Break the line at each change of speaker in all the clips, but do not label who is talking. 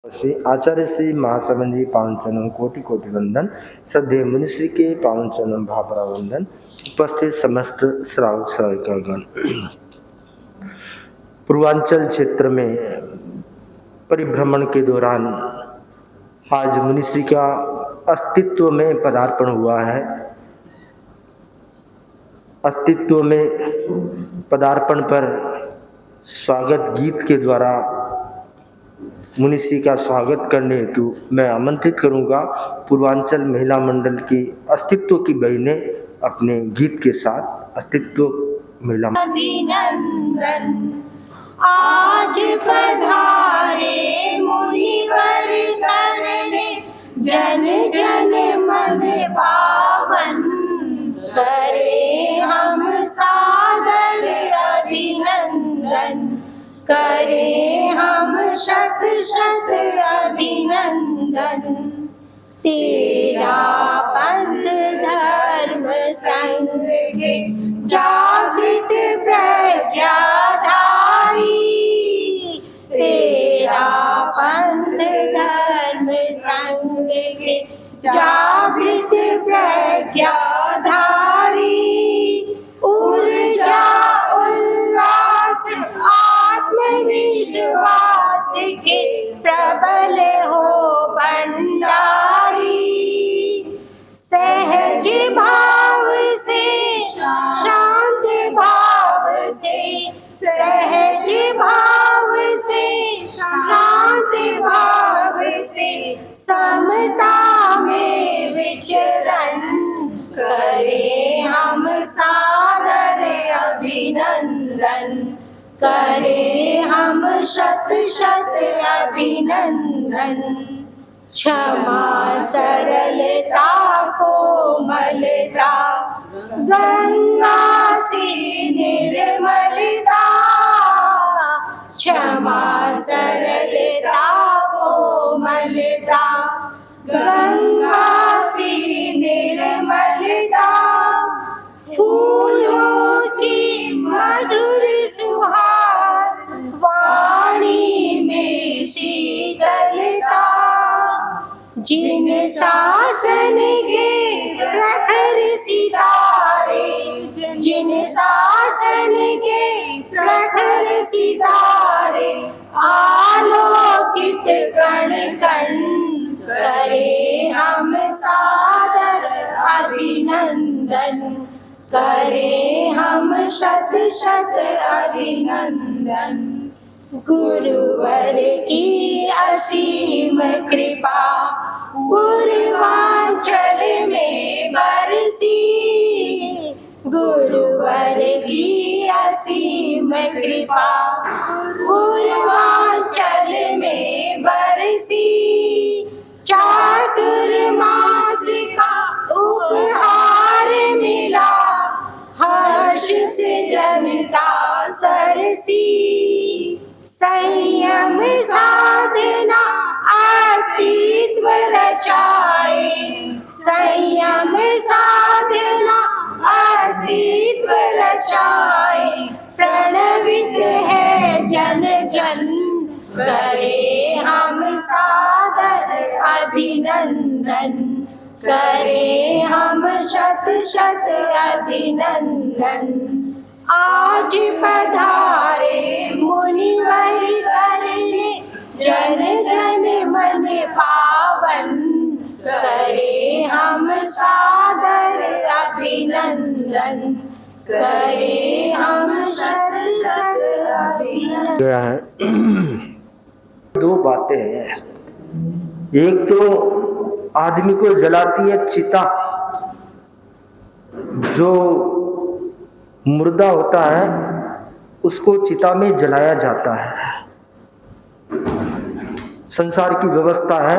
श्री आचार्य श्री महासमन जी पावन चरणों कोटि कोटि वंदन। श्रद्धेय मुनिश्री के पावन चरणों भापरा वंदन। उपस्थित समस्त श्रावक श्राविकागण। पूर्वांचल क्षेत्र में परिभ्रमण के दौरान आज मुनिश्री का अस्तित्व में पदार्पण हुआ है। अस्तित्व में पदार्पण पर स्वागत गीत के द्वारा मुनिश्री का स्वागत करने हेतु मैं आमंत्रित करूंगा पूर्वांचल महिला मंडल की अस्तित्व की बहनें अपने गीत के साथ। अस्तित्व महिला
अभिनंदन आज पधारे मुनिवर करने जन जन मन पावन करे हम सादर अभिनंदन करे हम शत शत अभिनंदन। तेरा पंथ धर्म संग के जागृत प्रज्ञाधारी तेरा पंथ धर्म संग के जागृत प्रज्ञाधारी ऊर्जा उल्लास आत्मविश्वास के प्रबल हो भंडारी सहज भाव से शांत भाव से सहज भाव से शांत भाव से समता में विचरण करे हम सादर अभिनंदन करे हम शत शत अभिनंदन। क्षमा सरलता कोमलता गंगा सी निर्मलता क्षमा सरलता कोमलता गंगा सी निर्मलता फूलों की मधुर सुहास वाणी में शीतलता जिन शासन के प्रखर सितारे जिन शासन के प्रखर सितारे आलोकित कण कण करे हम सादर अभिनंदन करे हम शत शत अभिनंदन। गुरुवर की असीम कृपा पूर्वांचल में बरसी गुरुवर की असीम कृपा पूर्वांचल में बरसी चातुर्मास का उपहार मिला हर्ष से जनता सरसी संयम साधना अस्तित्व रचाए संयम साधना अस्तित्व रचाए प्रणवित है जन जन करे हम सादर अभिनंदन करे हम शत शत अभिनंदन। आज पधारे मुनिवर करने जन जन मन पावन करे हम सादर अभिनंदन करे हम शत शत अभिनंदन।
दो बातें हैं। एक तो आदमी को जलाती है चिता, जो मुर्दा होता है उसको चिता में जलाया जाता है। संसार की व्यवस्था है,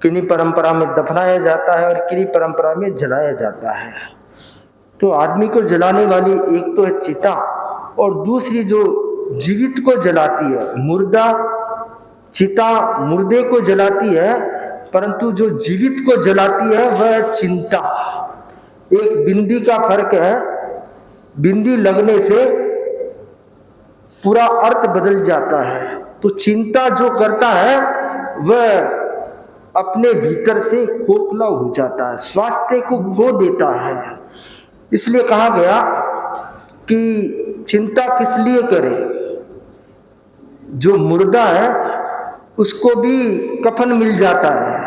किन्हीं परंपरा में दफनाया जाता है और किन्हीं परंपरा में जलाया जाता है। तो आदमी को जलाने वाली एक तो है चिता और दूसरी जो जीवित को जलाती है मुर्दा। चिता मुर्दे को जलाती है परंतु जो जीवित को जलाती है वह चिंता। एक बिंदी का फर्क है, बिंदी लगने से पूरा अर्थ बदल जाता है। तो चिंता जो करता है वह अपने भीतर से खोखला हो जाता है, स्वास्थ्य को खो देता है। इसलिए कहा गया कि चिंता किस लिए करें, जो मुर्दा है उसको भी कफन मिल जाता है,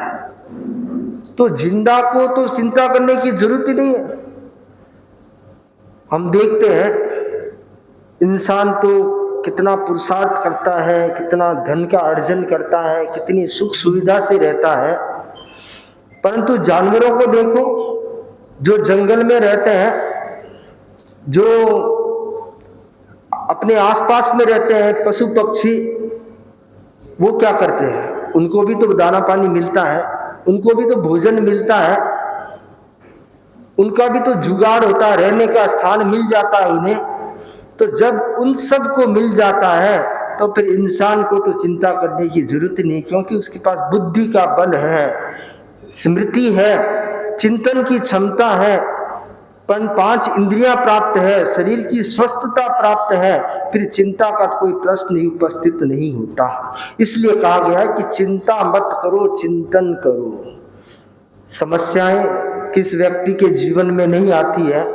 तो जिंदा को तो चिंता करने की जरूरत ही नहीं है। हम देखते हैं इंसान तो कितना पुरुषार्थ करता है, कितना धन का अर्जन करता है, कितनी सुख सुविधा से रहता है, परंतु जानवरों को देखो जो जंगल में रहते हैं, जो अपने आसपास में रहते हैं, पशु पक्षी, वो क्या करते हैं? उनको भी तो दाना पानी मिलता है, उनको भी तो भोजन मिलता है, उनका भी तो जुगाड़ होता है, रहने का स्थान मिल जाता है उन्हें। तो जब उन सब को मिल जाता है तो फिर इंसान को तो चिंता करने की जरूरत नहीं, क्योंकि उसके पास बुद्धि का बल है, स्मृति है, चिंतन की क्षमता है, 5 इंद्रियां प्राप्त है, शरीर की स्वस्थता प्राप्त है, फिर चिंता का कोई प्रश्न ही उपस्थित नहीं होता। इसलिए कहा गया है कि चिंता मत करो, चिंतन करो। समस्याएं किस व्यक्ति के जीवन में नहीं आती है,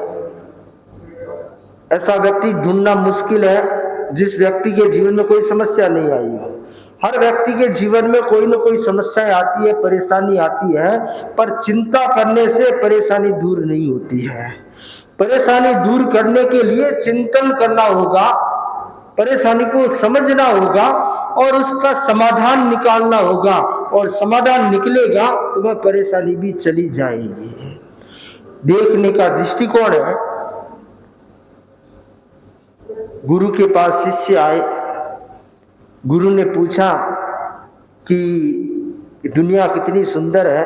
ऐसा व्यक्ति ढूंढना मुश्किल है जिस व्यक्ति के जीवन में कोई समस्या नहीं आई हो। हर व्यक्ति के जीवन में कोई ना कोई समस्या आती है, परेशानी आती है, पर चिंता करने से परेशानी दूर नहीं होती है। परेशानी दूर करने के लिए चिंतन करना होगा, परेशानी को समझना होगा और उसका समाधान निकालना होगा, और समाधान निकलेगा तो वह परेशानी भी चली जाएगी। देखने का दृष्टिकोण है। गुरु के पास शिष्य आए, गुरु ने पूछा कि दुनिया कितनी सुंदर है।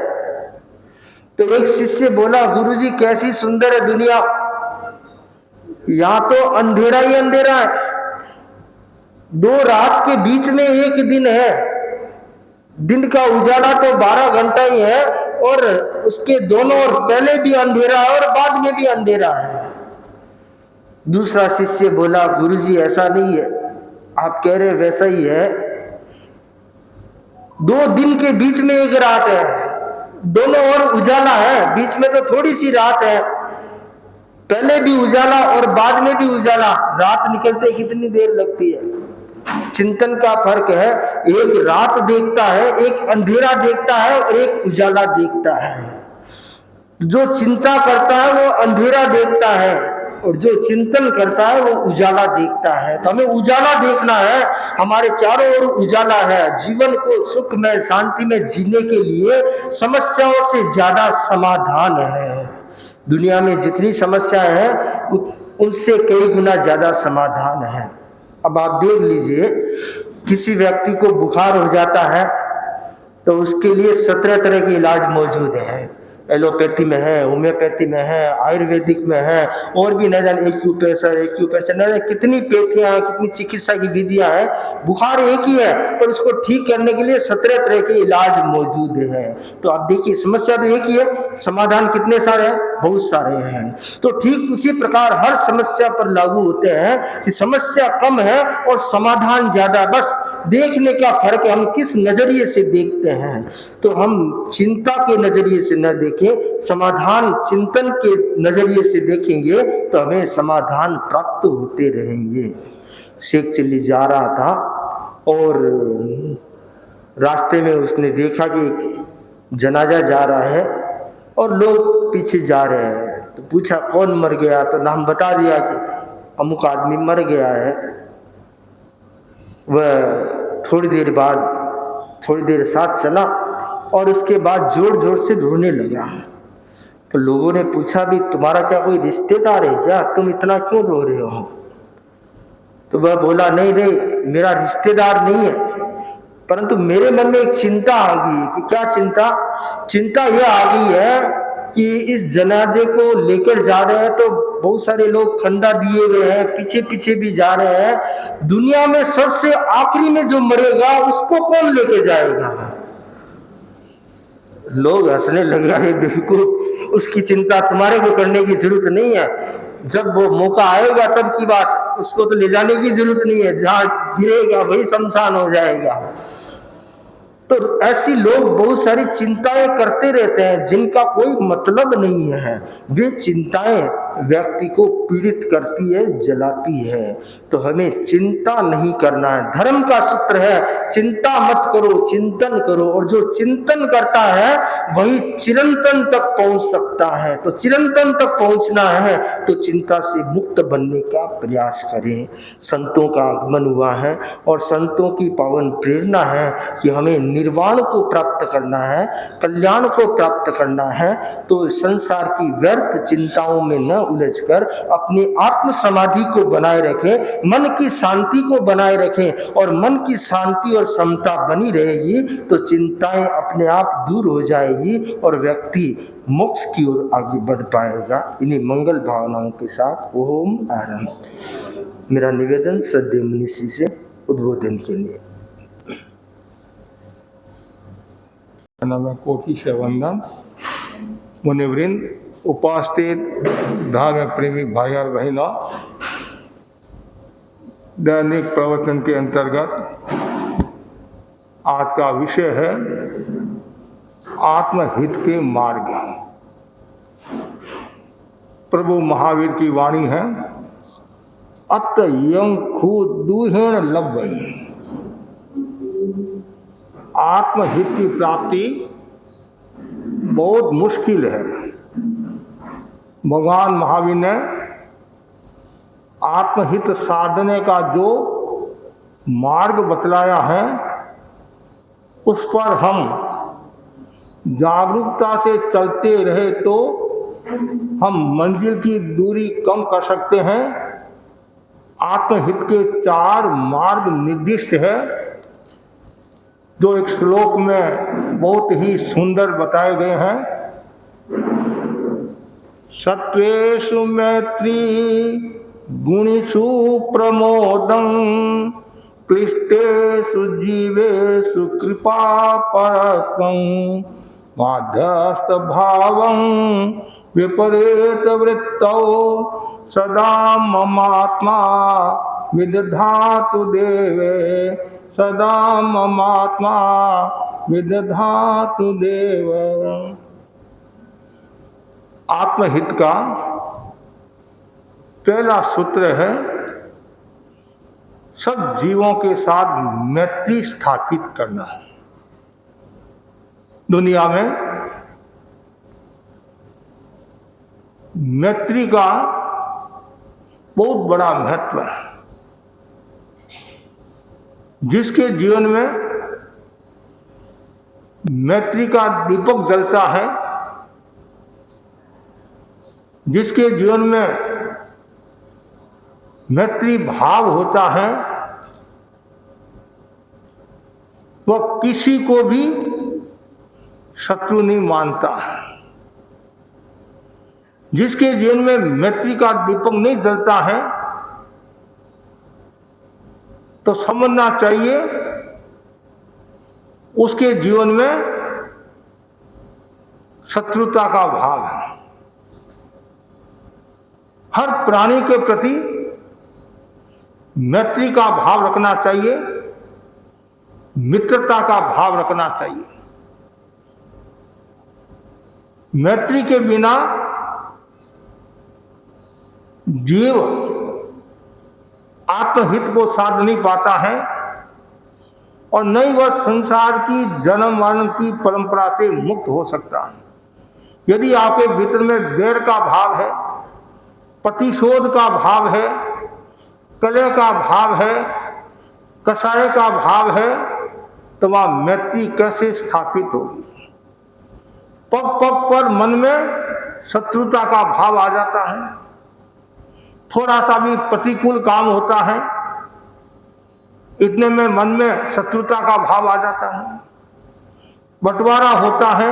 तो एक शिष्य बोला, गुरुजी कैसी सुंदर है दुनिया, यहां तो अंधेरा ही अंधेरा है, 2 रात के बीच में एक दिन है, दिन का उजाला तो 12 घंटा ही है, और उसके दोनों ओर पहले भी अंधेरा है और बाद में भी अंधेरा है। दूसरा शिष्य बोला, गुरुजी ऐसा नहीं है, आप कह रहे वैसा ही है, 2 दिन के बीच में एक रात है, दोनों ओर उजाला है, बीच में तो थोड़ी सी रात है, पहले भी उजाला और बाद में भी उजाला। रात निकलते कितनी देर लगती है। चिंतन का फर्क है, एक रात देखता है, एक अंधेरा देखता है और एक उजाला देखता है। जो चिंता करता है वो अंधेरा देखता है और जो चिंतन करता है वो उजाला देखता है। तो हमें उजाला देखना है, हमारे चारों ओर उजाला है। जीवन को सुख में, शांति में जीने के लिए समस्याओं से ज्यादा समाधान है। दुनिया में जितनी समस्याएं हैं उनसे कई गुना ज्यादा समाधान है। अब आप देख लीजिए, किसी व्यक्ति को बुखार हो जाता है तो उसके लिए 17 तरह के इलाज मौजूद हैं। एलोपैथी में है, होम्योपैथी में है, आयुर्वेदिक में है, और भी न जाने एक्यूप्रेशर न जाने कितनी पैथियां हैं, कितनी चिकित्सा की विधियां हैं। बुखार एक ही है पर उसको ठीक करने के लिए 17 तरह के इलाज मौजूद हैं। तो आप देखिए, समस्या तो एक ही है, समाधान कितने सारे हैं, बहुत सारे हैं। तो ठीक उसी प्रकार हर समस्या पर लागू होते हैं कि समस्या कम है और समाधान ज्यादा, बस देखने का फर्क है, हम किस नजरिए से देखते हैं। तो हम चिंता के नजरिए से न देखें, समाधान चिंतन के नजरिए से देखेंगे तो हमें समाधान प्राप्त होते रहेंगे। शेख चिल्ली जा रहा था और रास्ते में उसने देखा कि जनाजा जा रहा है और लोग पीछे जा रहे हैं। तो पूछा कौन मर गया, तो नाम बता दिया कि अमुक आदमी मर गया है। वह थोड़ी देर साथ चला और उसके बाद जोर जोर से रोने लगा। तो लोगों ने पूछा, भी तुम्हारा क्या कोई रिश्तेदार है क्या, तुम इतना क्यों रो रहे हो? तो वह बोला, नहीं मेरा रिश्तेदार नहीं है, परंतु मेरे मन में एक चिंता आ गई। कि क्या चिंता यह आ गई है कि इस जनाजे को लेकर जा रहे हैं तो बहुत सारे लोग खंदा दिए हुए हैं, पीछे पीछे भी जा रहे हैं। दुनिया में सबसे आखिरी में जो मरेगा उसको कौन लेके जाएगा? लोग हंसने लगे, अरे बेवकूफ, उसकी चिंता तुम्हारे को करने की जरूरत नहीं है, जब वो मौका आएगा तब की बात। उसको तो ले जाने की जरूरत नहीं है, जहां गिरेगा वही शमशान हो जाएगा। तो ऐसी लोग बहुत सारी चिंताएं करते रहते हैं जिनका कोई मतलब नहीं है। वे चिंताएं व्यक्ति को पीड़ित करती है, जलाती है। तो हमें चिंता नहीं करना है। धर्म का सूत्र है चिंता मत करो, चिंतन करो। और जो चिंतन करता है वही चिरंतन तक पहुंच सकता है। तो चिरंतन तक पहुंचना है तो चिंता से मुक्त बनने का प्रयास करें। संतों का आगमन हुआ है और संतों की पावन प्रेरणा है कि हमें निर्वाण को प्राप्त करना है, कल्याण को प्राप्त करना है। तो संसार की व्यर्थ चिंताओं में न उलझकर अपनी आत्म समाधि को बनाए रखें, मन की शांति को बनाए रखें। और मन की शांति और समता बनी रहेगी तो चिंताएं अपने आप दूर हो जाएगी और व्यक्ति मोक्ष की ओर आगे बढ़ पाएगा। इन्हीं मंगल भावनाओं के साथ ओम आरंभ। मेरा निवेदन श्रद्धेय मुनिश्री से उद्बोधन के लिए।
कोटि से वंदन। मुनिवृंद, उपस्थित धर्म प्रेमी भाई और बहनों, दैनिक प्रवचन के अंतर्गत आज का विषय है आत्महित के मार्ग। प्रभु महावीर की वाणी है, अत यं खु दुहेन लभ्य। आत्महित की प्राप्ति बहुत मुश्किल है। भगवान महावीर ने आत्महित साधने का जो मार्ग बतलाया है उस पर हम जागरूकता से चलते रहे तो हम मंजिल की दूरी कम कर सकते हैं। आत्महित के 4 मार्ग निर्दिष्ट है जो एक श्लोक में बहुत ही सुंदर बताए गए हैं। सत्वेषु मैत्री गुणेषु प्रमोदं क्लिष्टेषु जीवेषु कृपा परत्वं माध्यस्थ भावं विपरीत वृत्तौ सदा ममात्मा विदधातु देवे सदा ममात्मा विदधातु देव। आत्महित का पहला सूत्र है सब जीवों के साथ मैत्री स्थापित करना है। दुनिया में मैत्री का बहुत बड़ा महत्व है। जिसके जीवन में मैत्री का दीपक जलता है, जिसके जीवन में मैत्री भाव होता है, वह किसी को भी शत्रु नहीं मानता है। जिसके जीवन में मैत्री का दीपक नहीं जलता है तो समझना चाहिए उसके जीवन में शत्रुता का भाव है। हर प्राणी के प्रति मैत्री का भाव रखना चाहिए, मित्रता का भाव रखना चाहिए। मैत्री के बिना जीव आत्महित को साध नहीं पाता है और न ही वह संसार की जन्म मरण की परंपरा से मुक्त हो सकता है। यदि आपके भीतर में वैर का भाव है, प्रतिशोध का भाव है, कलह का भाव है, कषाय का भाव है, तो वह मैत्री कैसे स्थापित होगी। पग पग पर मन में शत्रुता का भाव आ जाता है। थोड़ा सा भी प्रतिकूल काम होता है, इतने में मन में शत्रुता का भाव आ जाता है। बंटवारा होता है,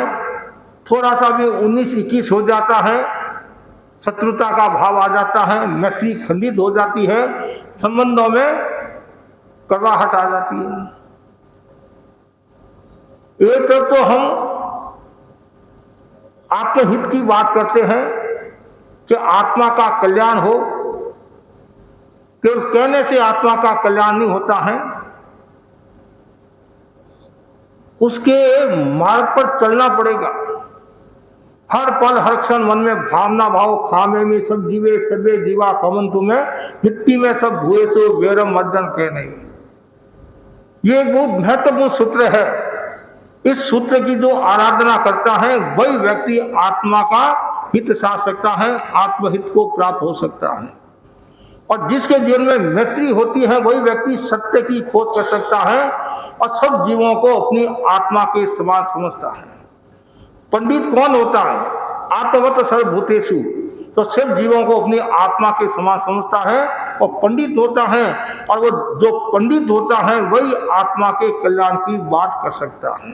थोड़ा सा भी 19-21 हो जाता है, शत्रुता का भाव आ जाता है, मैत्री खंडित हो जाती है, संबंधों में कड़वाहट आ जाती है। एक तो हम आत्महित की बात करते हैं कि आत्मा का कल्याण हो, केवल कहने से आत्मा का कल्याण नहीं होता है, उसके मार्ग पर चलना पड़ेगा। हर पल हर क्षण मन में भावना भाव खामे में सब जीवे सर्वे जीवा कमन तुम्हें मिट्टी में सब भूए सो वेरम मर्दन के नहीं। ये एक बहुत महत्वपूर्ण सूत्र है। इस सूत्र की जो आराधना करता है वही व्यक्ति आत्मा का हित साध सकता है, आत्महित को प्राप्त हो सकता है। और जिसके जीवन में मैत्री होती है वही व्यक्ति सत्य की खोज कर सकता है और सब जीवों को अपनी आत्मा के समान समझता है। पंडित कौन होता है? आत्मवत सर्वभूतेषु, तो सब जीवों को अपनी आत्मा के समान समझता है और पंडित होता है। और वो जो पंडित होता है वही आत्मा के कल्याण की बात कर सकता है।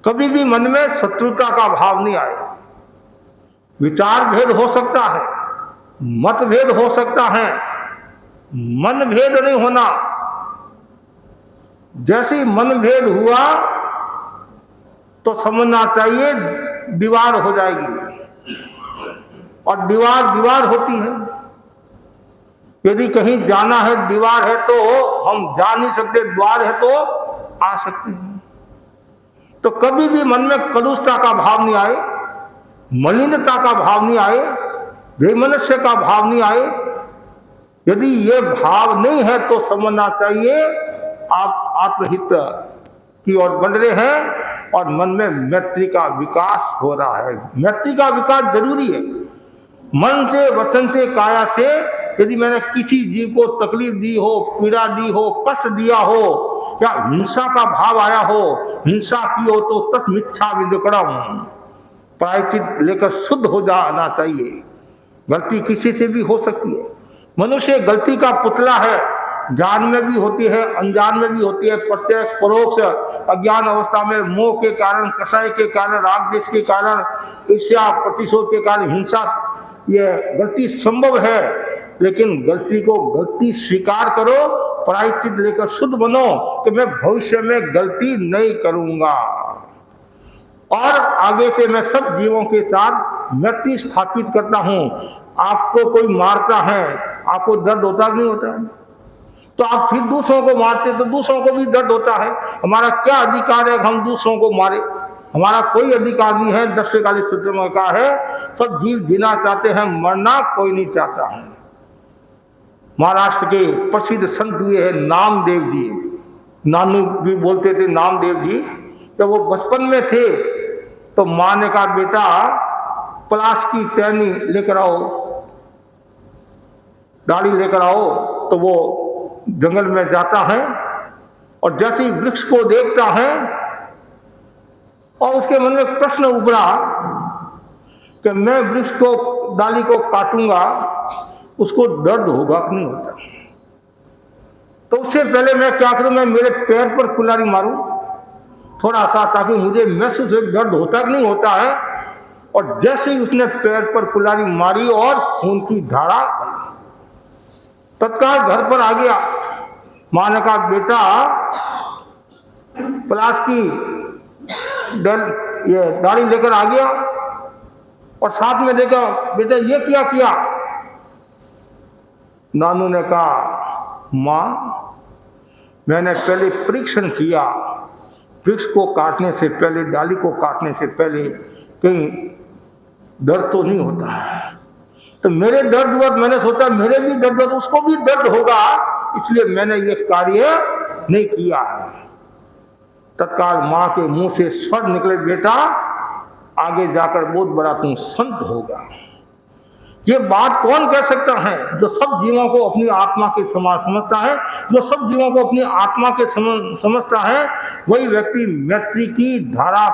कभी भी मन में शत्रुता का भाव नहीं आए। विचार भेद हो सकता है, मतभेद हो सकता है, मन भेद नहीं होना। जैसे मनभेद हुआ तो समझना चाहिए दीवार हो जाएगी, और दीवार होती है। यदि कहीं जाना है दीवार है तो हम जा नहीं सकते, द्वार है तो आ सकते हैं। तो कभी भी मन में कलुषता का भाव नहीं आए, मलिनता का भाव नहीं आए, वैमनस्य का भाव नहीं आए। यदि ये भाव नहीं है तो समझना चाहिए आप आत्महित की ओर बढ़ रहे हैं और मन में मैत्री का विकास हो रहा है। मैत्री का विकास जरूरी है। मन से, वचन से, काया से यदि मैंने किसी जीव को तकलीफ दी हो, पीड़ा दी हो, कष्ट दिया हो या हिंसा का भाव आया हो, हिंसा की हो तो तस्मिच्छा विदुकड़म, प्रायश्चित लेकर शुद्ध हो जाना चाहिए। गलती किसी से भी हो सकती है। मनुष्य गलती का पुतला है, जान में भी होती है, अनजान में भी होती है, प्रत्यक्ष परोक्ष, अज्ञान अवस्था में मोह के कारण, कषाय के कारण, राग द्वेष के कारण, ईर्ष्या प्रतिशोध के कारण हिंसा, ये गलती संभव है। लेकिन गलती को गलती स्वीकार करो, प्रायश्चित लेकर शुद्ध बनो कि मैं भविष्य में गलती नहीं करूंगा और आगे से मैं सब जीवों के साथ मैत्री स्थापित करता हूं। आपको कोई मारता है, आपको दर्द होता नहीं होता है? तो आप फिर दूसरों को मारते तो दूसरों को भी दर्द होता है। हमारा क्या अधिकार है हम दूसरों को मारे? हमारा कोई अधिकार नहीं है। दशकाली सूत्र में कहा है सब जीव जीना चाहते हैं, मरना कोई नहीं चाहता है। महाराष्ट्र के प्रसिद्ध संत हुए हैं नामदेव जी, नानू भी बोलते थे नामदेव जी। जब वो बचपन में थे तो माँ ने कहा बेटा पलाश की टहनी लेकर आओ, डाली लेकर आओ। तो वो जंगल में जाता है और जैसे ही वृक्ष को देखता है और उसके मन में प्रश्न उभरा कि मैं वृक्ष को डाली को काटूंगा, उसको दर्द होगा कि नहीं होता? तो उससे पहले मैं क्या करूं, मैं मेरे पैर पर कुल्हाड़ी मारूं थोड़ा सा, ताकि मुझे महसूस हो दर्द होता कि नहीं होता है। और जैसे ही उसने पैर पर कुल्हाड़ी मारी और खून की धारा तत्काल घर पर आ गया। मां ने कहा बेटा पलाश की ये डाली लेकर आ गया और साथ में देखा बेटा ये क्या किया? नानू ने कहा मां मैंने पहले परीक्षण किया, वृक्ष को काटने से पहले, डाली को काटने से पहले कहीं दर्द तो नहीं होता है। तो मेरे दर्द हुआ, मैंने सोचा मेरे भी दर्द हुआ, उसको भी दर्द होगा, इसलिए मैंने ये कार्य नहीं किया है। तत्काल मां के मुंह से स्वर निकले बेटा आगे जाकर बहुत बड़ा तुम संत होगा। ये बात कौन कह सकता है? जो सब जीवों को अपनी आत्मा के समान समझता है, जो सब जीवों को अपनी आत्मा के समझता है, वही व्यक्ति मैत्री की धारा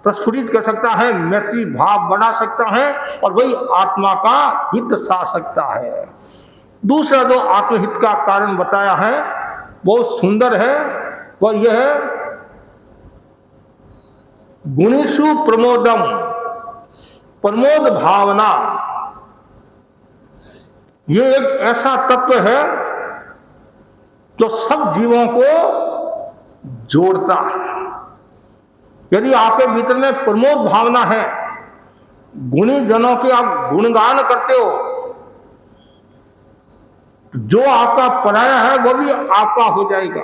प्रस्फुटित कर सकता है, मैत्री भाव बढ़ा सकता है और वही आत्मा का हित साध सकता है। दूसरा जो आत्महित का कारण बताया है बहुत सुंदर है, वह यह है गुणेषु प्रमोदम, प्रमोद भावना। ये एक ऐसा तत्व है जो सब जीवों को जोड़ता है। यदि आपके भीतर में प्रमोद भावना है, गुणी जनों के आप गुणगान करते हो, जो आपका पराया है वो भी आपका हो जाएगा।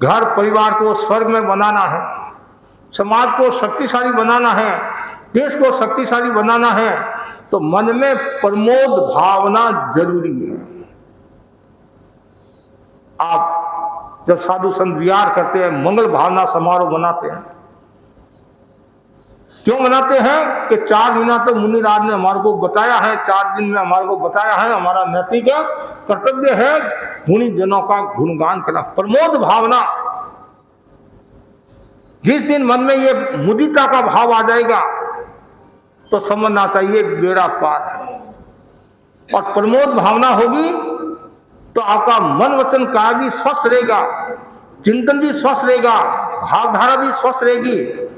घर परिवार को स्वर्ग में बनाना है, समाज को शक्तिशाली बनाना है, देश को शक्तिशाली बनाना है, तो मन में प्रमोद भावना जरूरी है। आप जब साधु संत विहार करते हैं, मंगल भावना समारोह मनाते हैं, क्यों मनाते हैं कि 4 महीना तो मुनिराज ने हमारे को बताया है, 4 दिन में हमारे को बताया है, हमारा नैतिक कर्तव्य है गुणी जनों का गुणगान करना। प्रमोद भावना, जिस दिन मन में ये मुदिता का भाव आ जाएगा तो समझना चाहिए बेड़ा पार है। और प्रमोद भावना होगी तो आपका मन वचन काया भी स्वस्थ रहेगा, चिंतन भी स्वस्थ रहेगा, भावधारा भी स्वस्थ रहेगी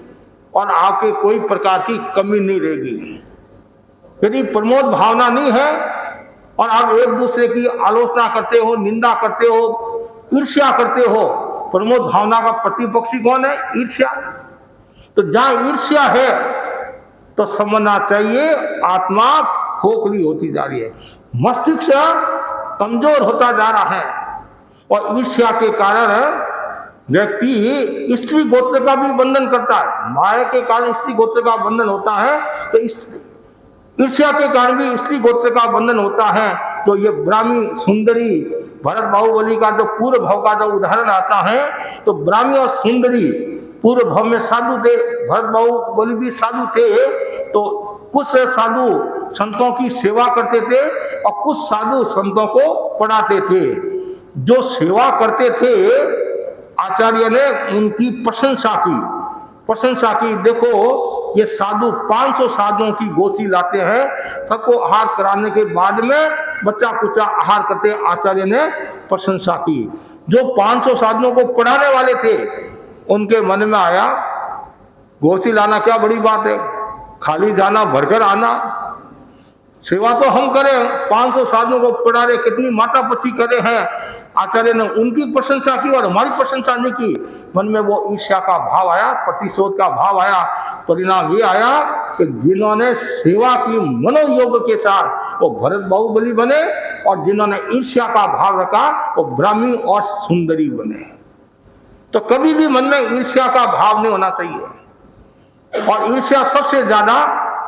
और आपके कोई प्रकार की कमी नहीं रहेगी। यदि प्रमोद भावना नहीं है और आप एक दूसरे की आलोचना करते हो, निंदा करते हो, ईर्ष्या करते हो, प्रमोद भावना का प्रतिपक्षी कौन है? ईर्ष्या। तो जहां ईर्ष्या है तो समझना चाहिए आत्मा खोखली होती जा रही है, मस्तिष्क कमजोर होता जा रहा है। और ईर्ष्या के कारण व्यक्ति स्त्री गोत्र का भी बंधन करता है, माया के कारण स्त्री गोत्र का बंधन होता है, तो ईर्ष्या के कारण भी स्त्री गोत्र का बंधन होता है। तो ये ब्राह्मी सुंदरी भरत बाहुबली का जो पूर्व भाव का जो उदाहरण आता है, तो ब्राह्मी और सुंदरी पूर्व भाव में साधु थे, भरत बाहुबली भी साधु थे। तो कुछ साधु संतों की सेवा करते थे और कुछ साधु संतों को पढ़ाते थे। जो सेवा करते थे आचार्य ने उनकी प्रशंसा की। देखो ये साधु 500 साधुओं की गोष्ठी लाते हैं, सबको आहार कराने के बाद में बच्चा कुचा आहार करते, आचार्य ने प्रशंसा की। जो 500 साधुओं को पढ़ाने वाले थे उनके मन में आया गोष्ठी लाना क्या बड़ी बात है, खाली जाना भरकर आना, सेवा तो हम करें, 500 साधुओं को पढ़ा रहे, कितनी मातापची करे हैं। आचार्य ने उनकी प्रशंसा की और हमारी प्रशंसा नहीं की। मन में वो ईर्ष्या का भाव आया, प्रतिशोध का भाव आया। परिणाम ये आया कि जिन्होंने सेवा की मनोयोग के साथ वो भरत बाहुबली बने और जिन्होंने ईर्ष्या का भाव रखा वो ब्राह्मी और सुंदरी बने। तो कभी भी मन में ईर्ष्या का भाव नहीं होना चाहिए। और ईर्ष्या सबसे ज्यादा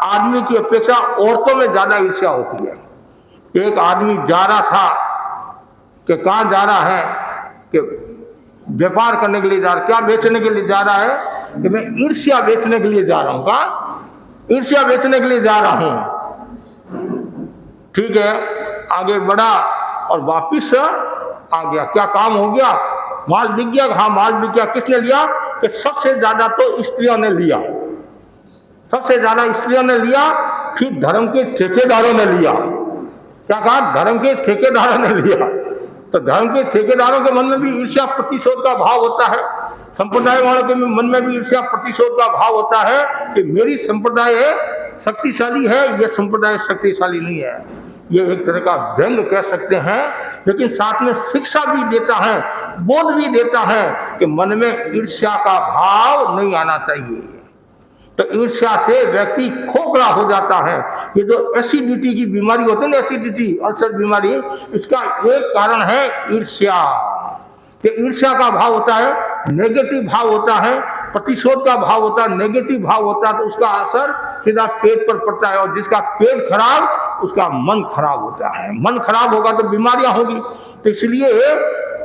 आदमी की अपेक्षा औरतों में ज्यादा ईर्ष्या होती है। एक आदमी जा रहा था कि कहाँ जा रहा है कि व्यापार करने के लिए जा रहा, क्या बेचने के लिए जा रहा है कि मैं ईर्ष्या बेचने के लिए जा रहा हूँ। कहाँ? ईर्ष्या बेचने के लिए जा रहा हूँ। ठीक है, आगे बढ़ा और वापिस आ गया। क्या काम हो गया? माल बिक गया। हाँ माल बिक गया। किसने लिया? कि सबसे ज्यादा तो स्त्रियों ने लिया, सबसे ज्यादा स्त्रियों ने लिया, फिर धर्म के ठेकेदारों ने लिया। क्या कहा? धर्म के ठेकेदारों ने लिया। तो धर्म के ठेकेदारों के मन में भी ईर्ष्या प्रतिशोध का भाव होता है, संप्रदाय वालों के मन में भी ईर्ष्या प्रतिशोध का भाव होता है कि मेरी संप्रदाय शक्तिशाली है, यह संप्रदाय शक्तिशाली नहीं है। ये एक तरह का व्यंग कह सकते हैं, लेकिन साथ में शिक्षा भी देता है, बोध भी देता है कि मन में ईर्ष्या का भाव नहीं आना चाहिए। तो ईर्ष्या से व्यक्ति खोखला हो जाता है। ये जो एसिडिटी की बीमारी होती है ना, एसिडिटी अल्सर बीमारी, इसका एक कारण है ईर्ष्या। कि ईर्ष्या का भाव होता है, नेगेटिव भाव होता है, प्रतिशोध का भाव होता है, नेगेटिव भाव होता है, तो उसका असर सीधा पेट पर पड़ता है। और जिसका पेट खराब उसका मन खराब होता है। मन खराब होगा तो बीमारियां होगी। तो इसलिए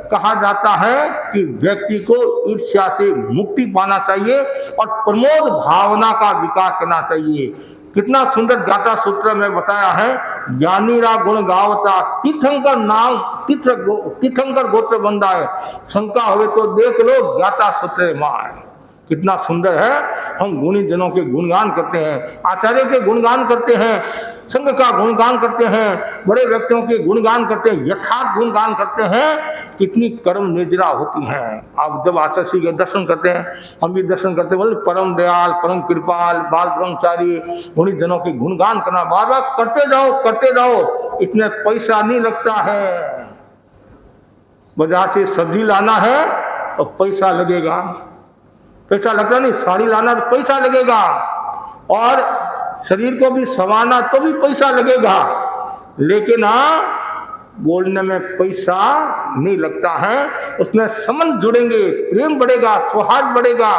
कहा जाता है कि व्यक्ति को ईर्ष्या से मुक्ति पाना चाहिए और प्रमोद भावना का विकास करना चाहिए। कितना सुंदर गाथा सूत्र में बताया है, ज्ञानीरा गुण गावता तीर्थंकर नाम तीर्थंकर गोत्र बंदा है, शंका हुए तो देख लो गाथा सूत्र माय। कितना सुंदर है। हम गुणी जनों के गुणगान करते हैं, आचार्य के गुणगान करते हैं, संघ का गुणगान करते हैं, बड़े व्यक्तियों के गुणगान करते हैं, यथार्थ गुणगान करते हैं। कितनी कर्म निजरा होती हैं। आप जब आचार्य श्री के दर्शन करते हैं, हम भी दर्शन करते हैं, बोले परम दयाल, परम कृपाल, बाल ब्रह्मचारी, गुणी जनों के गुणगान करना बार बार करते जाओ। इसमें पैसा नहीं लगता है। बाजार से सब्जी लाना है तो पैसा लगेगा, पैसा लगता नहीं, साड़ी लाना तो पैसा लगेगा, और शरीर को भी संवारना तो भी पैसा लगेगा। लेकिन हाँ, बोलने में पैसा नहीं लगता है, उसमें संबंध जुड़ेंगे, प्रेम बढ़ेगा, सौहार्द बढ़ेगा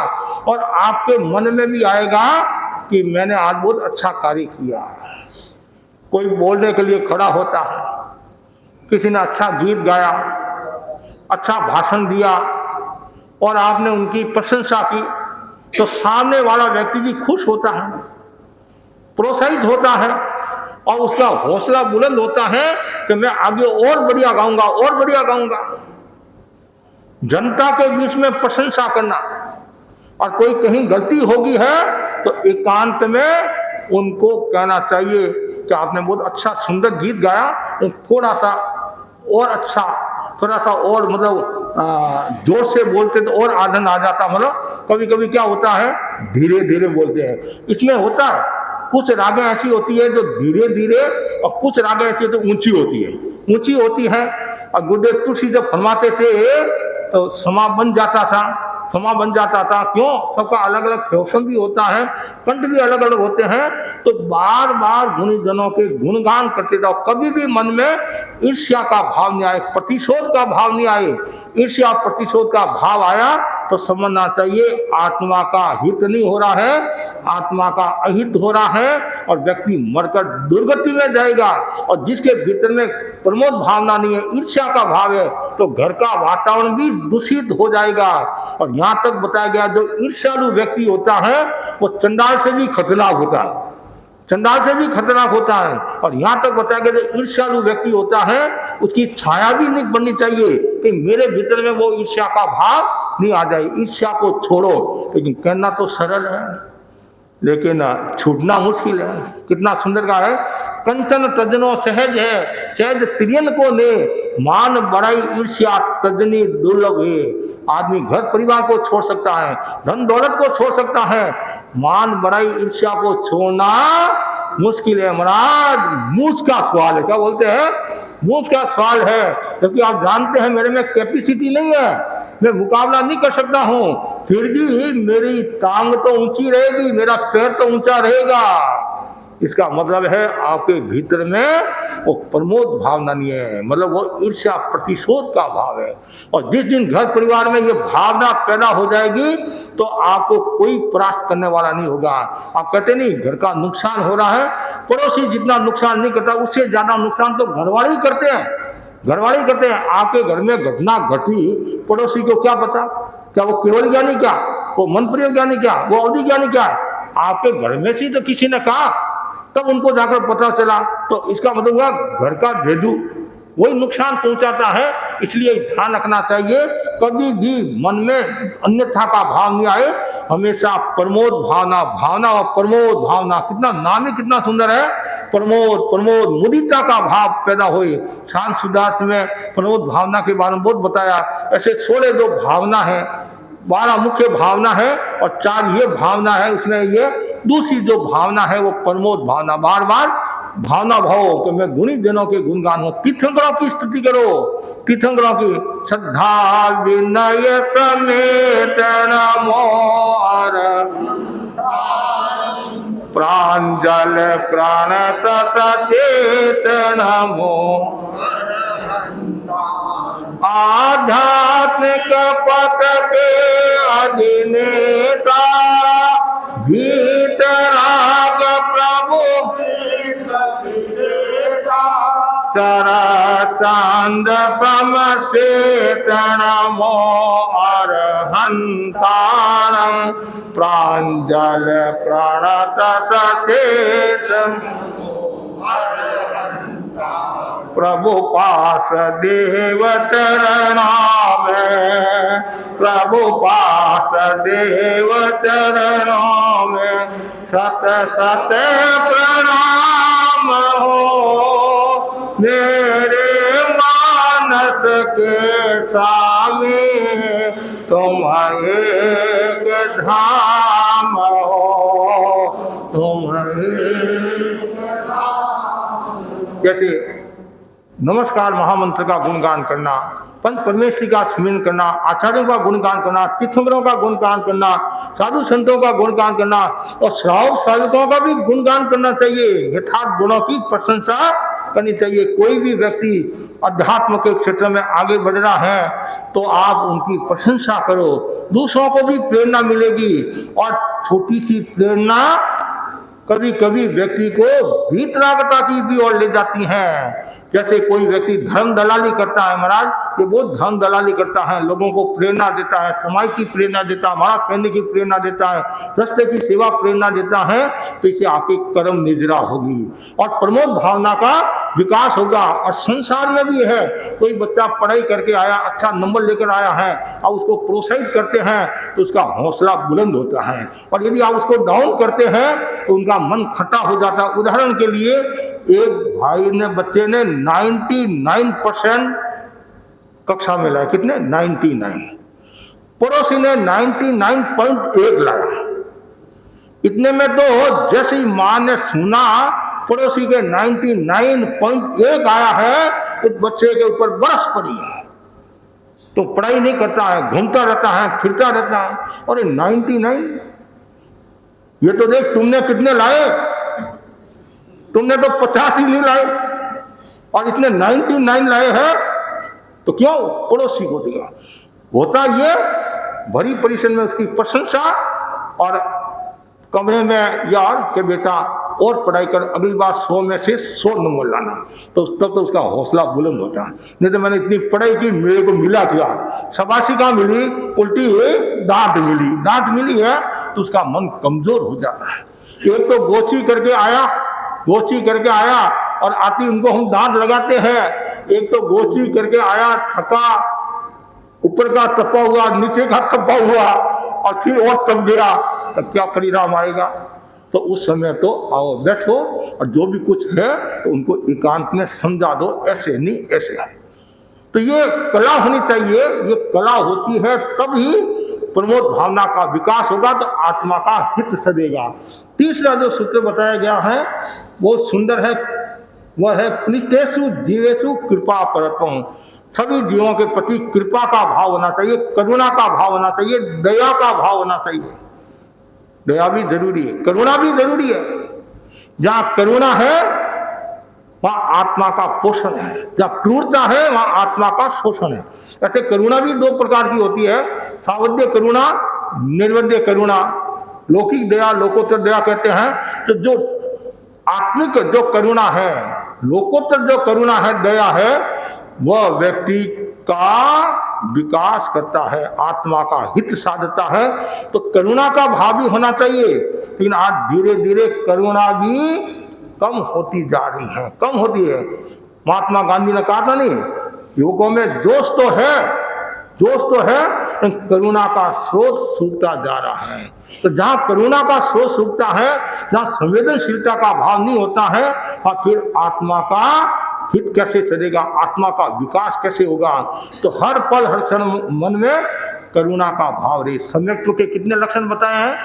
और आपके मन में भी आएगा कि मैंने आज बहुत अच्छा कार्य किया। कोई बोलने के लिए खड़ा होता है, किसी ने अच्छा गीत गाया, अच्छा भाषण दिया और आपने उनकी प्रशंसा की, तो सामने वाला व्यक्ति भी खुश होता है, प्रोत्साहित होता है और उसका हौसला बुलंद होता है कि मैं आगे और बढ़िया गाऊंगा, और बढ़िया गाऊंगा। जनता के बीच में प्रशंसा करना, और कोई कहीं गलती होगी है तो एकांत में उनको कहना चाहिए कि आपने बहुत अच्छा सुंदर गीत गाया, थोड़ा सा और अच्छा, थोड़ा सा और मतलब जोर से बोलते तो और आनंद आ जाता। मतलब कभी कभी क्या होता है, धीरे धीरे बोलते हैं। इसमें होता है कुछ रागें ऐसी होती है जो धीरे धीरे, और कुछ रागें ऐसी तो ऊंची होती है, ऊंची होती है। और गुरुदेव तुलसी जब फरमाते थे तो समा बन जाता था, समा बन जाता था। क्यों? सबका अलग अलग फैशन भी होता है, कंठ भी अलग अलग होते हैं, तो बार बार गुणीजनों के गुणगान करते जाओ। कभी भी मन में ईर्ष्या का भाव नहीं आए, प्रतिशोध का भाव नहीं आए। ईर्ष्या प्रतिशोध का भाव आया तो समझना चाहिए आत्मा का हित नहीं हो रहा है, आत्मा का अहित हो रहा है और व्यक्ति मरकर दुर्गति में जाएगा। और जिसके भीतर में प्रमोद भावना नहीं है, ईर्ष्या का भाव है, तो घर का वातावरण भी दूषित हो जाएगा। और यहाँ तक बताया गया जो ईर्ष्यालु व्यक्ति होता है वो चंडाल से भी खतरनाक होता है, चंडाल से भी खतरनाक होता है। और यहाँ तक बताया गया जो ईर्ष्यालु व्यक्ति होता है उसकी छाया भी नहीं बननी चाहिए कि मेरे भीतर में वो ईर्ष्या का भाव नहीं आ जाए। ईर्ष्या को छोड़ो, लेकिन कहना तो सरल है लेकिन छूटना मुश्किल है। कितना सुंदर का है, कंचन तजनो सहज है, सहज त्रियन को ने, मान बड़ाई ईर्ष्या तजनी दुर्लभ है। आदमी घर परिवार को छोड़ सकता है, धन दौलत को छोड़ सकता है, मान बड़ाई ईर्ष्या को छोड़ना मुश्किल है। महाराज मूछ का सवाल है, क्या बोलते हैं, मूछ का सवाल है। क्योंकि आप जानते हैं मेरे में कैपेसिटी नहीं है, मैं मुकाबला नहीं कर सकता हूं, फिर भी मेरी टांग तो ऊंची रहेगी, मेरा पैर तो ऊंचा रहेगा। इसका मतलब है आपके भीतर में वो प्रमोद भावना नहीं है, मतलब वो ईर्ष्या प्रतिशोध का भाव है। और जिस दिन घर परिवार में ये भावना पैदा हो जाएगी तो आपको कोई परास्त करने वाला नहीं होगा। आप कहते नहीं घर का नुकसान हो रहा है, पड़ोसी जितना नुकसान नहीं करता उससे ज्यादा नुकसान तो घरवाले ही करते हैं, घरवाले ही करते हैं। आपके घर में घटना घटी, पड़ोसी को क्या पता, क्या वो केवल ज्ञानी, क्या वो मनप्रिय ज्ञानी, क्या वो अवधि ज्ञानी, क्या आपके घर में से तो किसी ने कहा तब उनको जाकर पता चला। तो इसका मतलब हुआ घर का भेदू वही नुकसान पहुंचाता है। इसलिए ध्यान रखना चाहिए कभी भी मन में अन्यथा का भाव नहीं आए, हमेशा प्रमोद भावना, भावना और प्रमोद भावना, कितना नाम ही कितना सुंदर है, प्रमोद प्रमोद मुदिता का भाव पैदा हुए। शांत सुदार्थ में प्रमोद भावना के बारे में बहुत बताया। ऐसे 16 जो भावना है, 12 मुख्य भावना है और 4 ये भावना है, उसमें ये दूसरी जो भावना है वो प्रमोद भावना। बार बार भावना भाव कि मैं गुणी जनों के गुणगान हो, तीर्थंकरों की स्तुति करो, तीर्थंकरों की श्रद्धा विनय समेत नमो प्रांजल प्राण तचेत नमो आध्यात्मिक पथ के अधिनेता भीतराग प्रभु चांद समसेत नमो अरहंतारं प्रांजल प्रणत सचेत प्रभु पास देव चरणा में, प्रभु पास देव चरणा में सत सत प्रणाम हो। मेरे मानस के स्वामी तुम एक धाम हो, तुम एक जैसे नमस्कार महामंत्र का गुणगान करना, पंच परमेश्वरी का स्मरण करना, आचार्यों का गुणगान करना, तीर्थंकरों का गुणगान करना, साधु संतों का गुणगान करना और श्रावक श्राविकों का भी गुणगान करना चाहिए। यथार्थ गुणों की प्रशंसा करनी चाहिए। कोई भी व्यक्ति अध्यात्म के क्षेत्र में आगे बढ़ रहा है तो आप उनकी प्रशंसा करो, दूसरों को भी प्रेरणा मिलेगी। और छोटी सी प्रेरणा कभी कभी व्यक्ति को वीतरागता की भी ओर ले जाती है। जैसे कोई व्यक्ति धर्म दलाली करता है, महाराज ये बहुत धर्म दलाली करता है, लोगों को प्रेरणा देता है, समाज की प्रेरणा देता है, महाराज कहने की प्रेरणा देता है, रास्ते की सेवा प्रेरणा देता है, तो इसे आपकी कर्म निजरा होगी और प्रमोद भावना का विकास होगा। और संसार में भी है, कोई बच्चा पढ़ाई करके आया, अच्छा नंबर लेकर आया है, आप उसको प्रोत्साहित करते हैं तो उसका हौसला बुलंद होता है, और यदि आप उसको डाउन करते हैं तो उनका मन खट्टा हो जाता है। उदाहरण के लिए एक भाई ने, बच्चे ने 99% कक्षा में लाया, कितने 99, पड़ोसी ने 99.1 लाया। इतने में तो जैसी मां ने सुना पड़ोसी के 99.1 आया है तो बच्चे के ऊपर बरस पड़ी है, तो पढ़ाई नहीं करता है, घूमता रहता है, फिरता रहता है। और 99, ये तो देख तुमने कितने लाए, तुमने तो 50 ही नहीं लाए और इसने 99 लाए हैं, तो क्यों पड़ोसी को दिया। होता ये भरी परिसर में उसकी प्रशंसा और कमरे में यार के बेटा और पढ़ाई कर, अगली बार 100 में से 100 नंबर लाना, तो तब तो उसका हौसला बुलंद होता है। नहीं तो मैंने इतनी पढ़ाई की, मेरे को मिला क्या, शाबाशी कहाँ मिली, उल्टी हुई डांट मिली, डांट मिली है तो उसका मन कमजोर हो जाता है। एक तो गोची करके आया और आती उनको हम डांट लगाते हैं, एक तो गोची करके आया, थका, ऊपर का तपा हुआ, नीचे का तपा हुआ और फिर और तप गया, तब क्या परिणाम आएगा। तो उस समय तो आओ बैठो और जो भी कुछ है तो उनको एकांत में समझा दो, ऐसे नहीं ऐसे है। तो ये कला होनी चाहिए, ये कला होती है तभी प्रमोद भावना का विकास होगा, तो आत्मा का हित सदेगा। तीसरा जो सूत्र बताया गया है बहुत सुंदर है, वह है क्लिष्टेषु जीवेषु कृपा परत्वम्। सभी जीवों के प्रति कृपा का भाव होना चाहिए, करुणा का भाव होना चाहिए, दया का भाव होना चाहिए। दया भी जरूरी है, करुणा भी जरूरी है। जहां करुणा है वहां आत्मा का पोषण है, जहां क्रूरता है वहां आत्मा का शोषण है। ऐसे करुणा भी दो प्रकार की होती है, सावध्य करुणा, निर्वध्य करुणा। लौकिक दया, लोकोत्तर दया कहते हैं। तो जो आत्मिक जो करुणा है, लोकोत्तर जो करुणा है, दया है, वह व्यक्ति का विकास करता है, आत्मा का हित साधता है। तो करुणा का भाव भी होना चाहिए, लेकिन आज धीरे धीरे करुणा भी कम होती जा रही है, कम होती है। महात्मा गांधी ने कहा था नहीं, युवकों में जोश तो है, करुणा का स्रोत सूखता जा रहा है। तो जहां करुणा का स्रोत सूखता है, जहां संवेदनशीलता का भाव नहीं होता है, और फिर आत्मा का हित कैसे चलेगा, आत्मा का विकास कैसे होगा। तो हर पल हर क्षण मन में करुणा का भाव रहे। सम्यक्त्व के कितने लक्षण बताए हैं,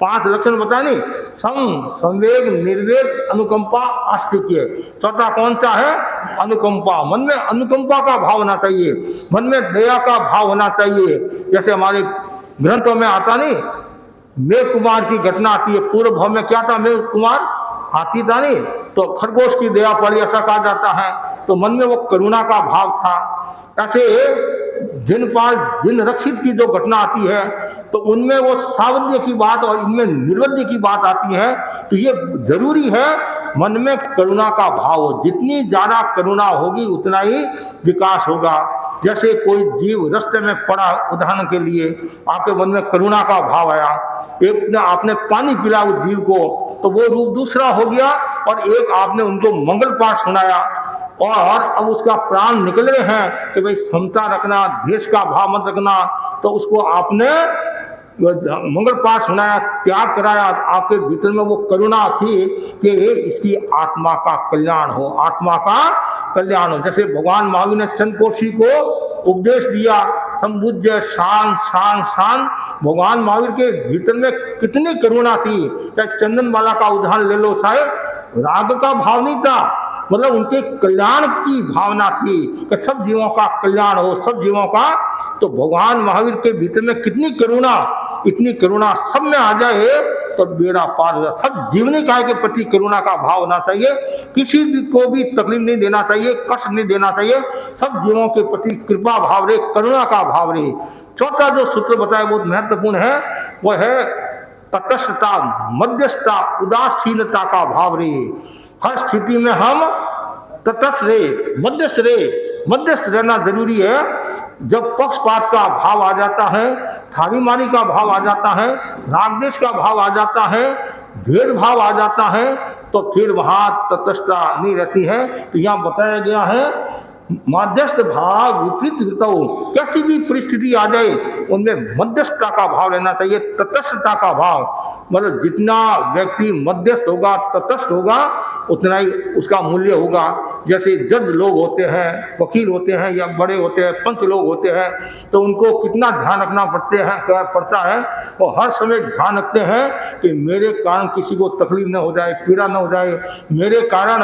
5 लक्षण बताए नहीं, संवेग, निर्वेग, अनुकंपा, आस्तिक्य। चौथा कौन सा है, अनुकंपा। मन में अनुकंपा का भाव होना चाहिए, मन में दया का भाव होना चाहिए। जैसे हमारे ग्रंथों में आता नहीं, मेघ कुमार की घटना आती है, पूर्व भाव में क्या था, मेघ कुमार हाथी था नहीं, तो खरगोश की दया पड़ी, ऐसा कहा जाता है। तो मन में वो करुणा का भाव था। ऐसे जिन रक्षित की जो घटना आती है, तो उनमें वो सावध्य की बात और इनमें निर्वध्य की बात आती है। तो ये जरूरी है मन में करुणा का भाव हो, जितनी ज्यादा करुणा होगी उतना ही विकास होगा। जैसे कोई जीव रास्ते में पड़ा, उदाहरण के लिए आपके मन में करुणा का भाव आया, एक ने आपने पानी पिला उस जीव को, तो वो रूप दूसरा हो गया, और एक आपने उनको मंगल पाठ सुनाया, और अब उसका प्राण निकल रहे हैं कि भाई समता रखना, देश का भाव मत रखना, तो उसको आपने मंगल पाठ सुनाया, त्याग कराया। आपके भीतर में वो करुणा थी कि इसकी आत्मा का कल्याण हो, आत्मा का कल्याण हो। जैसे भगवान महावीर ने चंद्रकोशी को उपदेश दिया, संबुद्ध शान शान शान। भगवान महावीर के भीतर में कितनी करुणा थी। चाहे चंदन बाला का उदाहरण ले लो, शायद राग का भाव नहीं था, मतलब उनके कल्याण की भावना थी कि सब जीवों का कल्याण हो, सब जीवों का। तो भगवान महावीर के भीतर में कितनी करुणा, इतनी करुणा सब में आ जाए तो बेड़ा पार हो जाए। सब जीवनी काय के प्रति करुणा का भाव होना चाहिए, किसी भी को भी तकलीफ नहीं देना चाहिए, कष्ट नहीं देना चाहिए, सब जीवों के प्रति कृपा भाव रहे, करुणा का भाव रहे। चौथा जो सूत्र बताया बहुत महत्वपूर्ण है, वह है तटस्थता, मध्यस्थता, उदासीनता का भाव रहे। हर स्थिति में हम तटस्थ रहे, मध्यस्थ रहे। मध्यस्थ रहना जरूरी है। जब पक्षपात का भाव आ जाता है, थारीमारी का भाव आ जाता है, रागद्वेष का भाव आ जाता है, भेदभाव आ जाता है, तो फिर वहां तटस्थता नहीं रहती है। तो यहाँ बताया गया है मध्यस्थ भाव विपरीत वृत्तों, कैसी भी परिस्थिति आ जाए उनमें मध्यस्थता का भाव रहना चाहिए, तटस्थता का भाव। मतलब जितना व्यक्ति मध्यस्थ होगा, तटस्थ होगा, उतना ही उसका मूल्य होगा। जैसे जज लोग होते हैं, वकील होते हैं, या बड़े होते हैं, पंच लोग होते हैं, तो उनको कितना ध्यान रखना पड़ता है। और हर समय ध्यान रखते हैं कि मेरे कारण किसी को तकलीफ न हो जाए, पीड़ा न हो जाए, मेरे कारण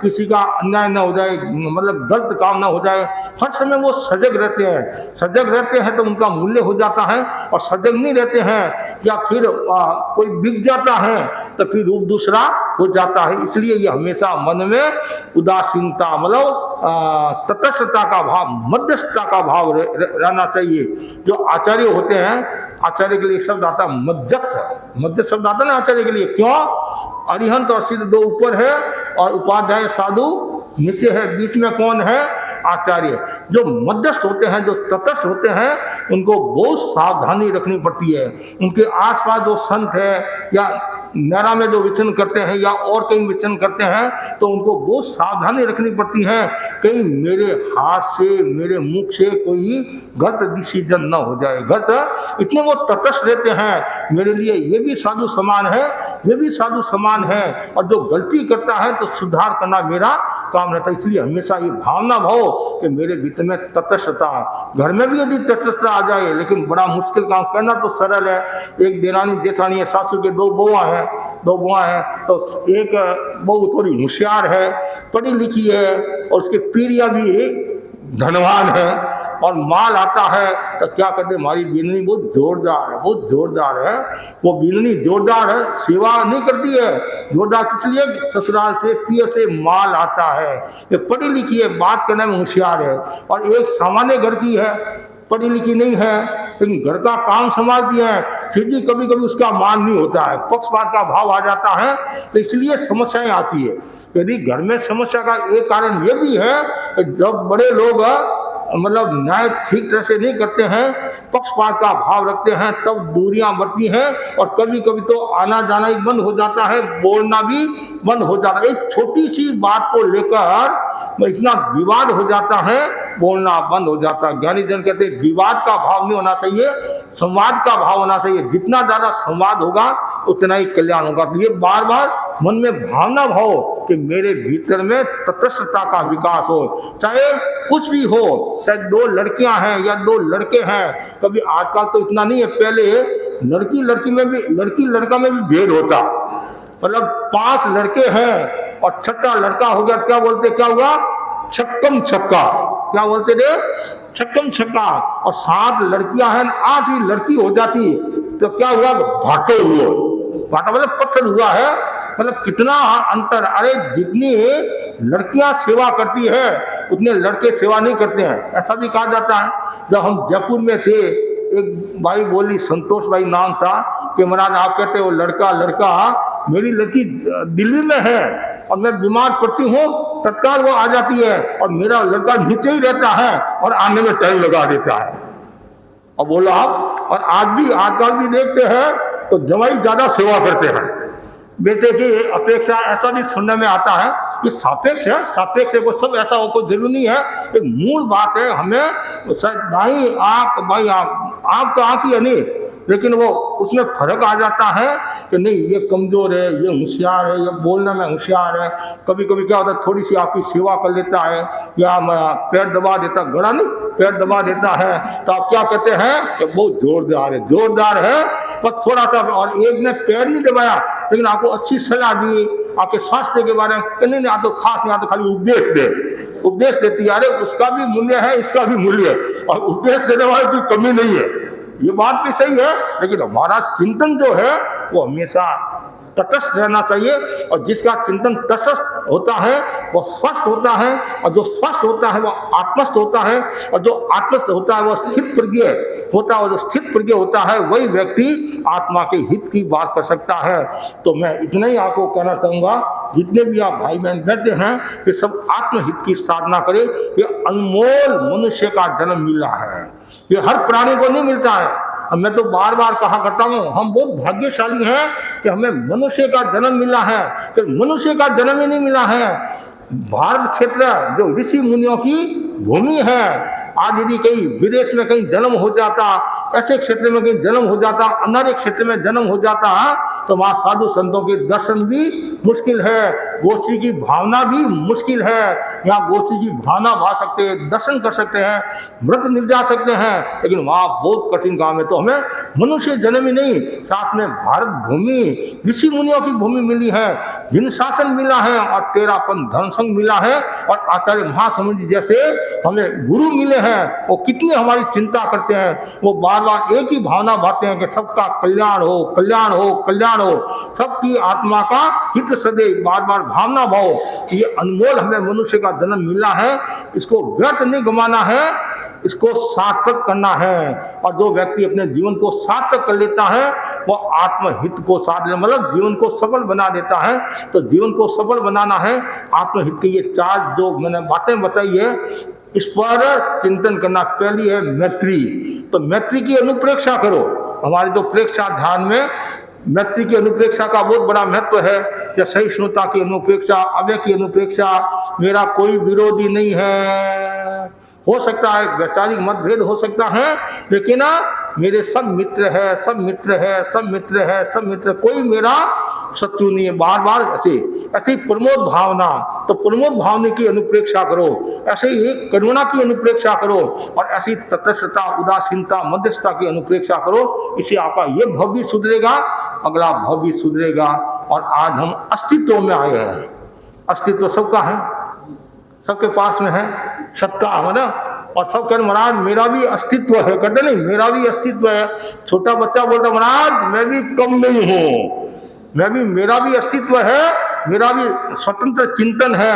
किसी का अन्याय न हो जाए, मतलब गलत काम न हो जाए। हर समय वो सजग रहते हैं। सजग रहते हैं तो उनका मूल्य हो जाता है, और सजग नहीं रहते हैं या फिर कोई बिक जाता है तो फिर रूप दूसरा हो जाता है। इसलिए ये हमेशा मन में उदासीनता, मतलब तटस्थता का भाव, मध्यस्थता का भाव रहना चाहिए। जो आचार्य होते हैं, आचार्य के लिए शब्द आता है मध्यस्थ। मध्य शब्द आता है ना आचार्य के लिए। क्यों? अरिहंत और सिद्ध दो ऊपर है और उपाध्याय साधु नीचे है, बीच में कौन है? आचार्य। जो मध्यस्थ होते हैं, जो तटस्थ होते हैं, उनको बहुत सावधानी रखनी पड़ती है। उनके आसपास जो संत है या नैरा में जो विचरण करते हैं या और कहीं विचरण करते हैं, तो उनको बहुत सावधानी रखनी पड़ती है, कहीं मेरे हाथ से, मेरे मुख से कोई गलत डिसीजन न हो जाए, गलत। इतने वो तटस्थ रहते हैं, मेरे लिए ये भी साधु समान है, ये भी साधु समान है, और जो गलती करता है तो सुधार करना मेरा काम रहता है। इसलिए हमेशा ये भावना भाव कि मेरे भीतर में तटस्थता। घर में भी यदि तटस्थता आ जाए, लेकिन बड़ा मुश्किल काम करना तो सरल है। एक देरानी जेठानी है, सासू के दो बुआ हैं, तो एक बहू थोड़ी होशियार है, पढ़ी लिखी है, और उसके पीढ़ियां भी धनवान है, और माल आता है तो क्या कहते हैं, हमारी बीननी बहुत जोरदार है, बहुत जोरदार है। वो बीननी जोरदार है, सेवा नहीं करती है, जोरदार इसलिए ससुराल से, पियर से माल आता है। ये पढ़ी लिखी है, बात करने में होशियार है। और एक सामान्य घर की है, पढ़ी लिखी नहीं है, लेकिन घर का काम संभालती है, फिर भी कभी कभी उसका मान नहीं होता है, पक्षपात का भाव आ जाता है, तो इसलिए समस्याएं आती है। यदि घर में समस्या का एक कारण ये भी है कि जब बड़े लोग मतलब न्याय ठीक तरह से नहीं करते हैं, पक्षपात का भाव रखते हैं, तब दूरियां बढ़ती हैं, और कभी कभी तो आना जाना ही बंद हो जाता है, बोलना भी बंद हो जाता है। एक छोटी सी बात को लेकर इतना विवाद हो जाता है, बोलना बंद हो जाता है। ज्ञानी जन कहते हैं विवाद का भाव नहीं होना चाहिए, संवाद का भाव होना चाहिए। जितना ज्यादा संवाद होगा उतना ही कल्याण होगा। तो ये बार बार मन में भावना भाव कि मेरे भीतर में तटस्थता का विकास हो, चाहे कुछ भी हो, चाहे दो लड़कियां हैं या दो लड़के हैं। कभी आजकल तो इतना नहीं है, पहले लड़की लड़का में भी भेद होता। मतलब 5 लड़के हैं और छठा लड़का हो गया, क्या बोलते, क्या हुआ? छक्कम छक्का। क्या बोलते थे? छक्कम छक्का। और 7 लड़कियां हैं, 8वीं लड़की हो जाती तो क्या हुआ? भाटे हुए। भाटा मतलब पत्थर हुआ है। मतलब कितना अंतर। अरे जितनी लड़कियां सेवा करती है उतने लड़के सेवा नहीं करते हैं, ऐसा भी कहा जाता है। जब हम जयपुर में थे, एक भाई बोली, संतोष भाई नाम था, कि महाराज आप कहते हो लड़का, मेरी लड़की दिल्ली में है और मैं बीमार पड़ती हूँ, तत्काल वो आ जाती है, और मेरा लड़का नीचे ही रहता है और आने में टाइम लगा देता है। और बोला आप, और आजकल भी देखते हैं तो जवाई ज्यादा सेवा करते हैं बेटे की अपेक्षा। ऐसा भी सुनने में आता है। ये सापेक्ष है, सापेक्ष को सब ऐसा हो कोई जरूरी नहीं है। एक मूल बात है, हमें दाई आंख बाई आंख तो आंख ही है नहीं, लेकिन वो उसमें फर्क आ जाता है कि नहीं ये कमजोर है, ये होशियार है, ये बोलने में होशियार है। कभी कभी क्या होता है, थोड़ी सी आपकी सेवा कर लेता है या पैर दबा देता, गड़ा नहीं, पैर दबा देता है, तो आप क्या कहते हैं कि बहुत जोरदार है, पर थोड़ा सा। और एक ने पैर नहीं दबाया, लेकिन आपको अच्छी सलाह दी, आपके स्वास्थ्य के बारे में, नहीं आप तो खास नहीं, आप तो खाली उपदेश देती है। अरे उसका भी मूल्य है, इसका भी मूल्य है, और उपदेश देने वाले की कमी नहीं है। ये बात भी सही है, लेकिन हमारा चिंतन जो है वो हमेशा तटस्थ रहना चाहिए। और जिसका चिंतन तटस्थ होता है वो स्वस्थ होता है, और जो स्वस्थ होता है वो आत्मस्थ होता है, और जो आत्मस्थ होता है वो स्थित प्रज्ञ होता है, और जो स्थित प्रज्ञ होता है वही व्यक्ति आत्मा के हित की बात कर सकता है। तो मैं इतना ही आपको कहना चाहूँगा, जितने भी आप भाई बहन बैठे हैं ये सब आत्महित की साधना करें। ये अनमोल मनुष्य का जन्म मिला है, ये हर प्राणी को नहीं मिलता है। अब मैं तो बार बार कहा करता हूँ, हम बहुत भाग्यशाली हैं कि हमें मनुष्य का जन्म मिला है। कि मनुष्य का जन्म ही नहीं मिला है, भारत क्षेत्र जो ऋषि मुनियों की भूमि है, आज यदि कहीं विदेश में कहीं जन्म हो जाता, ऐसे क्षेत्र में कहीं जन्म हो जाता, अनार्य क्षेत्र में जन्म हो जाता, तो वहाँ साधु संतों के दर्शन भी मुश्किल है, गोष्ठी की भावना भी मुश्किल है। यहाँ गोष्ठी की भावना भा सकते हैं, दर्शन कर सकते हैं, व्रत निर्जा सकते हैं, लेकिन वहाँ बहुत कठिन काम है। तो हमें मनुष्य जन्म ही नहीं, साथ में भारत भूमि ऋषि मुनियों की भूमि मिली है, जिन शासन मिला है, और 13पन धर्म संघ मिला है, और आचार्य महासमुद्र जी जैसे हमें गुरु मिले हैं। वो कितनी हमारी चिंता करते हैं, वो बार बार एक ही भावना भाते हैं कि सबका कल्याण हो, कल्याण हो, कल्याण हो, सबकी आत्मा का हित सदैव, बार बार भावना भाव। ये अनमोल हमें मनुष्य का जन्म मिला है, इसको व्यर्थ नहीं गंवाना है, इसको सार्थक करना है। और जो व्यक्ति अपने जीवन को सार्थक कर लेता है वो आत्महित को साध ले, मतलब जीवन को सफल बना देता है। तो जीवन को सफल बनाना है, आत्महित के ये 4 जो मैंने बातें बताई है, इस पर चिंतन करना। पहली है मैत्री, तो मैत्री की अनुप्रेक्षा करो। हमारे जो प्रेक्षा ध्यान में मैत्री की अनुप्रेक्षा का बहुत बड़ा महत्व है। या सहिष्णुता की अनुप्रेक्षा, अभय की अनुप्रेक्षा, मेरा कोई विरोधी नहीं है। हो सकता है वैचारिक मतभेद हो सकता है, लेकिन मेरे सब मित्र है, सब मित्र है, सब मित्र है, सब मित्र, कोई मेरा शत्रु नहीं है। बार बार ऐसे प्रमोद भावना, तो प्रमोद भावना की अनुप्रेक्षा करो, ऐसे ही करुणा की अनुप्रेक्षा करो, और ऐसी तटस्थता, उदासीनता, मध्यस्थता की अनुप्रेक्षा करो। इससे आपका ये भाव भी सुधरेगा, अगला भाव भी सुधरेगा। और आज हम अस्तित्व में आए हैं। अस्तित्व सबका है, सबके पास में है, सबका है ना। और सब कहते महाराज मेरा भी अस्तित्व है, कहते नहीं मेरा भी अस्तित्व है। छोटा बच्चा बोलता महाराज मैं भी कम नहीं हूँ, मेरा भी अस्तित्व है, मेरा भी स्वतंत्र चिंतन है।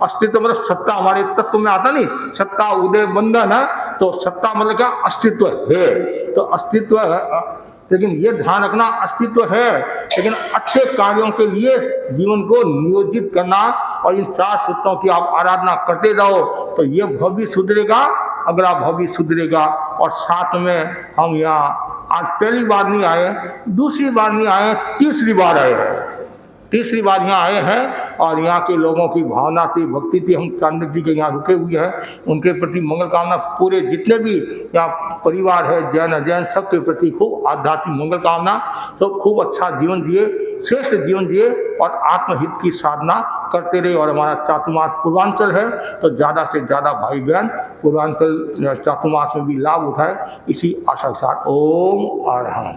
अस्तित्व मतलब सत्ता, हमारे तत्व में आता नहीं, सत्ता उदय बंधन है, तो सत्ता मतलब क्या, अस्तित्व है। तो अस्तित्व है, लेकिन ये ध्यान रखना अस्तित्व है, लेकिन अच्छे कार्यों के लिए जीवन को नियोजित करना, और इन 4 सूत्रों की आप आराधना करते रहो, तो ये भाव भी सुधरेगा, अगला भाव भी सुधरेगा। और साथ में हम यहाँ आज पहली बार नहीं आए, दूसरी बार नहीं आए, तीसरी बार आए हैं। तीसरी बार यहाँ आए हैं, और यहाँ के लोगों की भावना थी, भक्ति थी। हम चांदक जी के यहाँ रुके हुए हैं, उनके प्रति मंगल कामना, पूरे जितने भी यहाँ परिवार है, जैन अजैन, सबके प्रति खूब आध्यात्मिक मंगल कामना। तो खूब अच्छा जीवन जिए, श्रेष्ठ जीवन जिए, और आत्महित की साधना करते रहे। और हमारा चातुर्मास पूर्वांचल है, तो ज़्यादा से ज़्यादा भाई बहन पूर्वांचल चातुर्मास में भी लाभ उठाए, इसी आशा के साथ ओम अरहम।